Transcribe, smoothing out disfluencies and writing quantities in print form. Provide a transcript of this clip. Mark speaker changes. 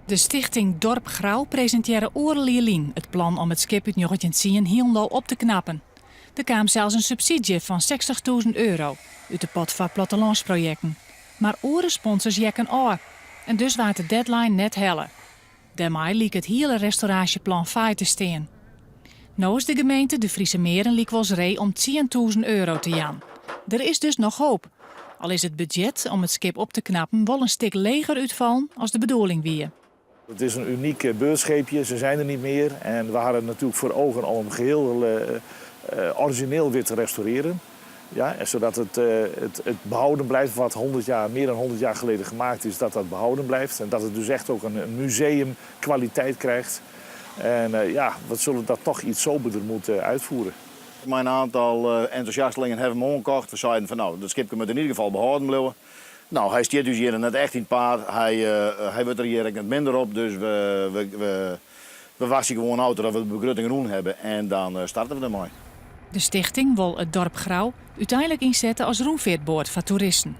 Speaker 1: De stichting Dorp Grauw presenteerde oorlierlien het plan om het schip uit 1910 Hiello op te knappen. Er kwam zelfs een subsidie van €60.000 uit de pot van plattelandsprojecten. Maar oren sponsors jekken aan en dus waard de deadline net helle. Daarmee liep het hele restauratieplan faai te staan. Nou is de gemeente de Friese Meren liek wel eens ree om €10.000 te jan. Er is dus nog hoop. Al is het budget om het schip op te knappen wel een stuk leger uitvallen als de bedoeling wie.
Speaker 2: Het is een uniek beurtscheepje, ze zijn er niet meer. En we hadden natuurlijk voor ogen om hem geheel origineel weer te restaureren. Ja, zodat het behouden blijft wat meer dan 100 jaar geleden gemaakt is, dat behouden blijft. En dat het dus echt ook een museumkwaliteit krijgt. En we zullen dat toch iets soberder moeten uitvoeren.
Speaker 3: Mijn aantal enthousiastelingen hebben hem omgekocht. We zeiden van nou, dat schip moet in ieder geval behouden blijven. Nou, hij stiert dus hier net echt in het paard. Hij wordt er hier net minder op, dus we wassen gewoon auto dat we de begrutting groen hebben en dan starten we ermee.
Speaker 1: De stichting wil het dorp Grauw uiteindelijk inzetten als roemveertboord voor toeristen.